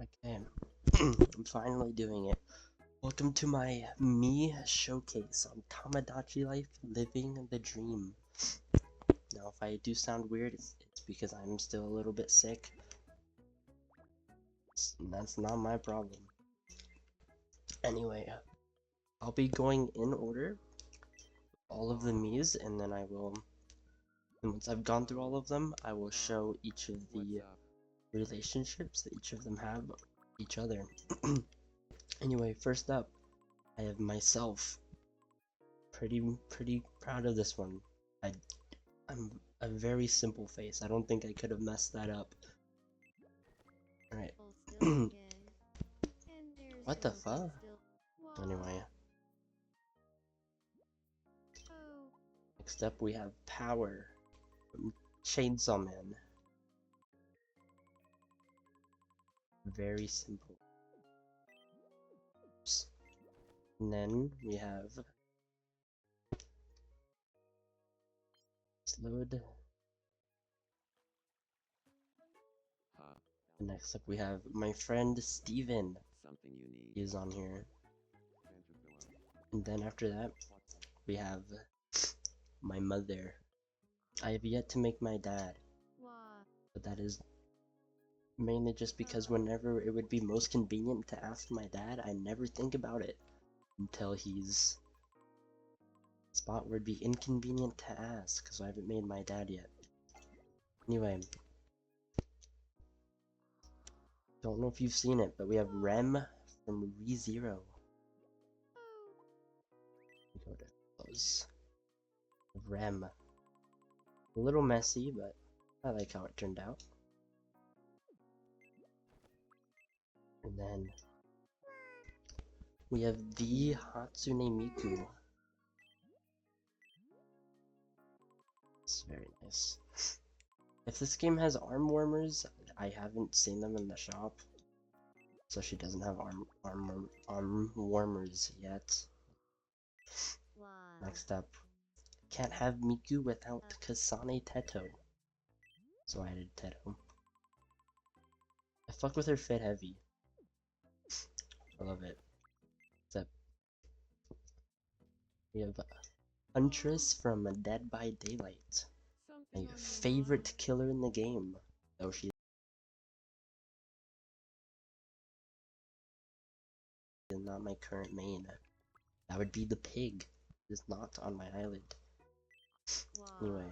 Okay, I'm finally doing it. Welcome to my Miis showcase on Tomodachi life, living the dream. Now, if I do sound weird, it's because I'm still a little bit sick. That's not my problem. Anyway, I'll be going in order, all of the Miis, and then and once I've gone through all of them, I will show each of the relationships that each of them have with each other. Anyway, first up, I have myself. Pretty proud of this one. I'm a very simple face. I don't think I could have messed that up. Alright. What the fuck? Anyway. Next up we have Power from Chainsaw Man. Very simple. And then we have Slowed. Next up we have my friend Steven. Something you need. He is on here. And then after that we have my mother. I have yet to make my dad, but that is mainly just because whenever it would be most convenient to ask my dad, I never think about it until he's a spot where it'd be inconvenient to ask, because I haven't made my dad yet. Anyway, don't know if you've seen it, but we have Rem from ReZero. Go to those. Rem. A little messy, but I like how it turned out. And then we have the Hatsune Miku. It's very nice. If this game has arm warmers, I haven't seen them in the shop, so she doesn't have arm warmers yet. Next up, can't have Miku without Kasane Teto, so I added Teto. I fuck with her fit heavy. I love it. Except we have Huntress from Dead by Daylight, my favorite killer in the game, though she is not my current main. That would be the pig. It is not on my island. Anyway,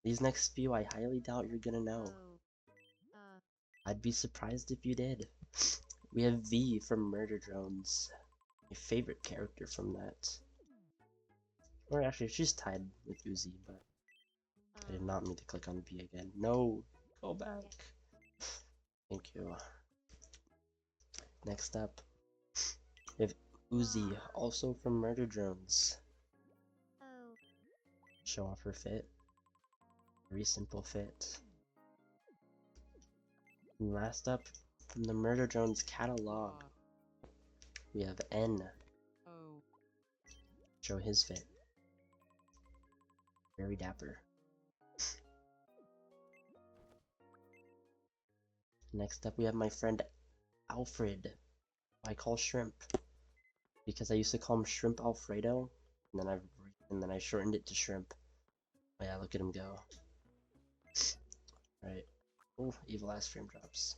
these next few I highly doubt you're gonna know. I'd be surprised if you did. We have V from Murder Drones, my favorite character from that. Or actually, she's tied with Uzi, but I did not mean to click on V again. No, go back. Thank you. Next up, we have Uzi, also from Murder Drones. Show off her fit. Very simple fit. And last up, from the Murder Drones catalog, we have N. Show his fit. Very dapper. Next up we have my friend Alfred, who I call Shrimp, because I used to call him Shrimp Alfredo, and then I shortened it to Shrimp. Oh yeah, look at him go. Right. Oh, evil ass frame drops.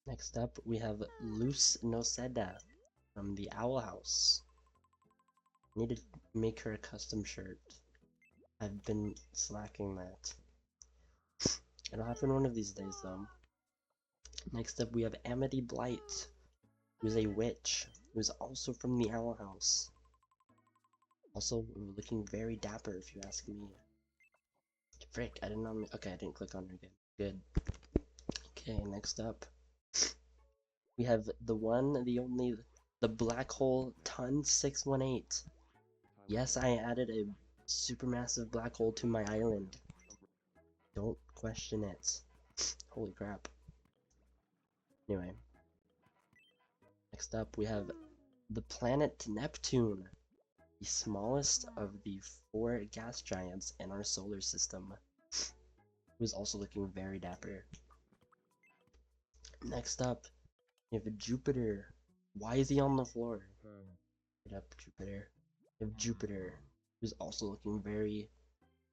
Next up we have Luz Noseda from the Owl House. I need to make her a custom shirt. I've been slacking that. It'll happen one of these days though. Next up we have Amity Blight, who's a witch, who's also from the Owl House. Also looking very dapper if you ask me. Frick, I didn't know. Okay, I didn't click on her again. Good. Okay, next up we have the one, the only, the Black Hole Ton 618. Yes, I added a supermassive black hole to my island. Don't question it. Holy crap. Anyway. Next up we have the planet Neptune, the smallest of the 4 gas giants in our solar system. who's also looking very dapper. Next up, we have Jupiter. Why is he on the floor? Get up, Jupiter. We have Jupiter, who's also looking very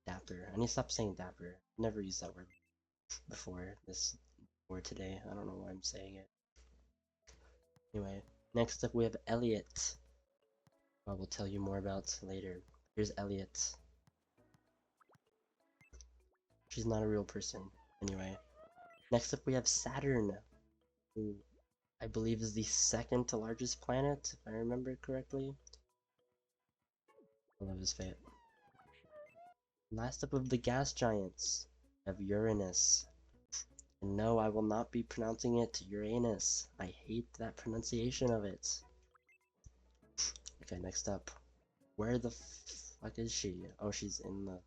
dapper. I need to stop saying dapper. Never used that word before today. I don't know why I'm saying it. Anyway, next up we have Elliot. I will tell you more about later. Here's Elliot. She's not a real person. Anyway, next up we have Saturn, who I believe is the second to largest planet, if I remember correctly. I love his fate. Last up of the gas giants, we have Uranus. And no, I will not be pronouncing it Uranus. I hate that pronunciation of it. Okay, next up. Where the fuck is she? Oh, she's in the...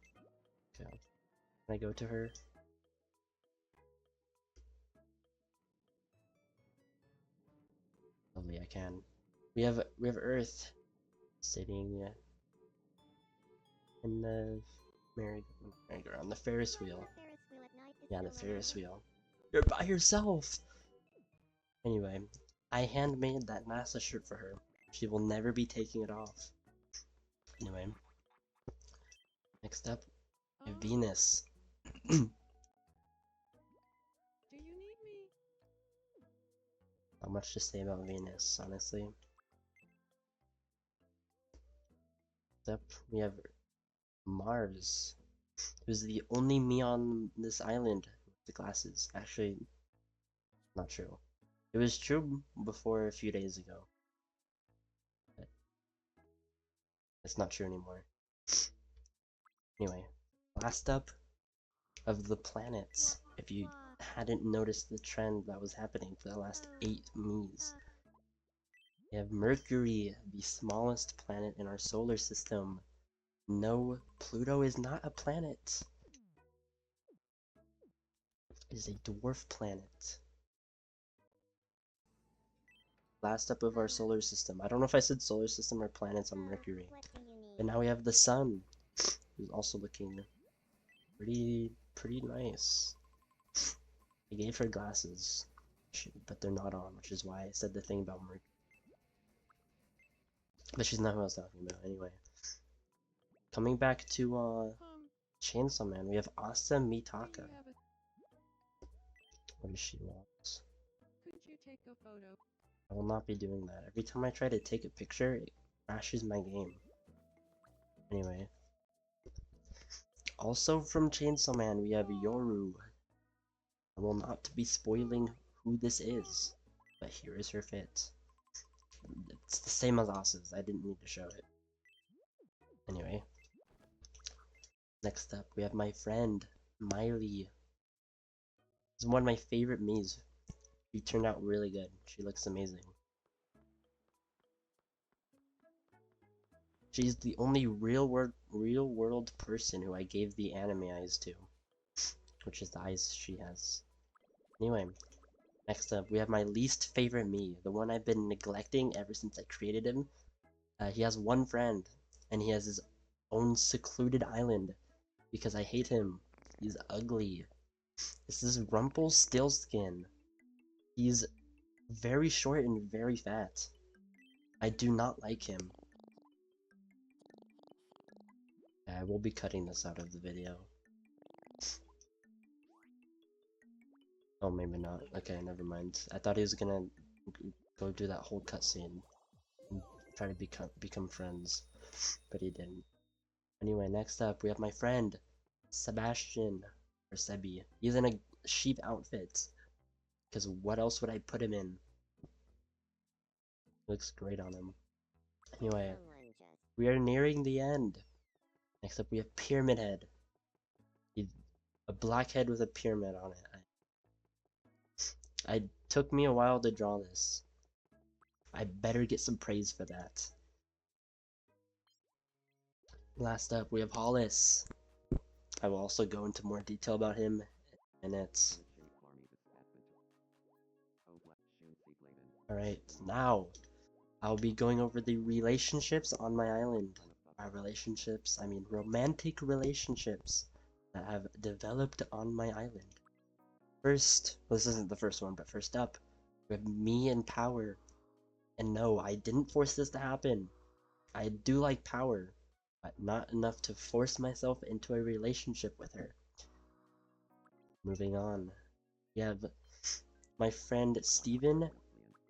Okay. Can I go to her? Lovely, I can. We have Earth sitting in the merry-go-round, the Ferris wheel. Yeah, the Ferris wheel. You're by yourself! Anyway, I handmade that NASA shirt for her. She will never be taking it off. Anyway, next up, Venus. Do you need me? Not much to say about Venus, honestly. Next up, we have Mars, who's the only me on this island with the glasses. Actually, not true. It was true before a few days ago, but it's not true anymore. Anyway, last up of the planets, if you hadn't noticed the trend that was happening for the last 8 Miis. We have Mercury, the smallest planet in our solar system. No, Pluto is not a planet. It is a dwarf planet. Last up of our solar system. I don't know if I said solar system or planets on Mercury. And now we have the sun, who's also looking pretty nice. I gave her glasses, but they're not on, which is why I said the thing about Mercury. But she's not who I was talking about, anyway. Coming back to Chainsaw Man, we have Asa Mitaka. What does she want? Could you take a photo? I will not be doing that. Every time I try to take a picture, it crashes my game. Anyway. Also from Chainsaw Man, we have Yoru. I will not be spoiling who this is, but here is her fit. It's the same as Asa's. I didn't need to show it. Anyway. Next up, we have my friend, Miley. This is one of my favorite Miis. She turned out really good. She looks amazing. She's the only real world person who I gave the anime eyes to, which is the eyes she has. Anyway, next up, we have my least favorite Mii, the one I've been neglecting ever since I created him. He has one friend, and he has his own secluded island, because I hate him. He's ugly. This is Rumpelstiltskin. He's very short and very fat. I do not like him. I will be cutting this out of the video. Oh, maybe not. Okay, never mind. I thought he was gonna go do that whole cutscene and try to become friends, but he didn't. Anyway, next up, we have my friend, Sebastian, or Sebi. He's in a sheep outfit, because what else would I put him in? Looks great on him. Anyway, we are nearing the end. Next up, we have Pyramid Head. He's a black head with a pyramid on it. It took me a while to draw this. I better get some praise for that. Last up, we have Hollis. I will also go into more detail about him in minutes. Alright, now I'll be going over the relationships on my island. By relationships, I mean romantic relationships. that have developed on my island. First, well, this isn't the first one, but first up, we have me and Power. And no, I didn't force this to happen. I do like Power, but not enough to force myself into a relationship with her. Moving on, we have my friend Steven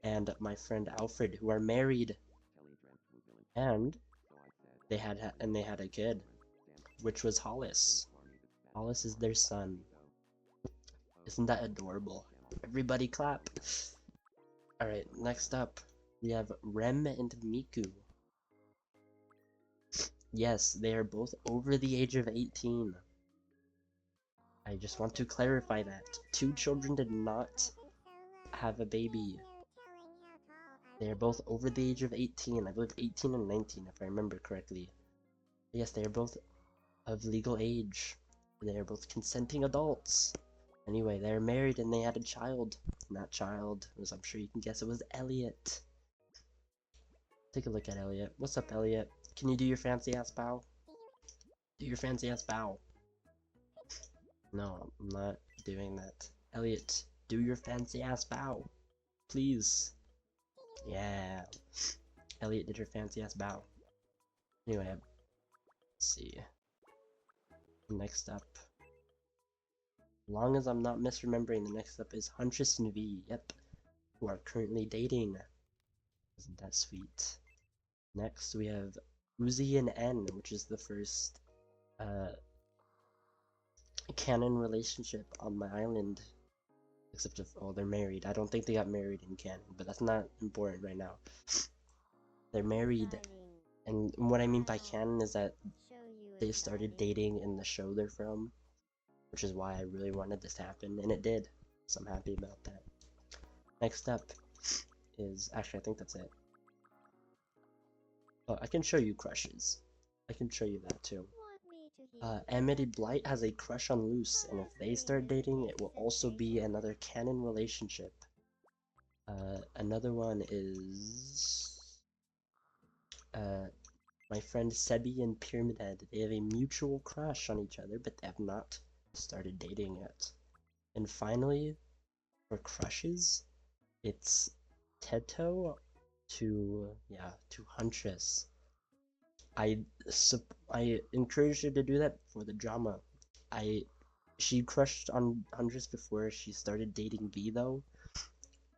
and my friend Alfred, who are married, and they had a kid, which was Hollis. Hollis is their son. Isn't that adorable? Everybody clap. Alright, next up, we have Rem and Miku. Yes, they are both over the age of 18. I just want to clarify that. Two children did not have a baby. They are both over the age of 18. I believe 18 and 19, if I remember correctly. Yes, they are both of legal age. They are both consenting adults. Anyway, they are married and they had a child. And that child, as I'm sure you can guess, it was Elliot. Take a look at Elliot. What's up, Elliot? Can you do your fancy ass bow? Do your fancy ass bow. No, I'm not doing that. Elliot, do your fancy ass bow. Please. Yeah. Elliot did her fancy ass bow. Anyway, let's see. Next up. As long as I'm not misremembering, the next up is Huntress and V. Yep. Who are currently dating. Isn't that sweet? Next, we have Uzi and N, which is the first canon relationship on my island. Except if, oh, they're married. I don't think they got married in canon, but that's not important right now. They're married, and what I mean by canon is that they started dating in the show they're from, which is why I really wanted this to happen, and it did. So I'm happy about that. Next up is, actually I think that's it. Oh, I can show you crushes. I can show you that too. Amity Blight has a crush on Luce, and if they start dating, it will also be another canon relationship. Another one is my friend Sebi and Pyramid Head. They have a mutual crush on each other, but they have not started dating yet. And finally, for crushes, it's Teto to Huntress. I encouraged her to do that for the drama. She crushed on Huntress before she started dating V though,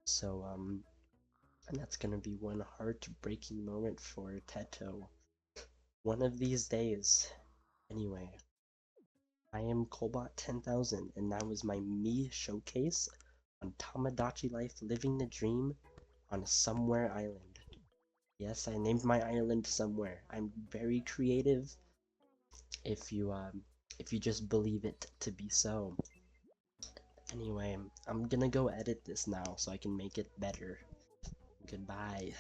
so and that's gonna be one heartbreaking moment for Teto. One of these days. Anyway, I am Colbot 10,000, and that was my me showcase on Tomodachi Life Living the Dream on Somewhere Island. Yes, I named my island Somewhere. I'm very creative if you just believe it to be so. Anyway, I'm gonna go edit this now so I can make it better. Goodbye.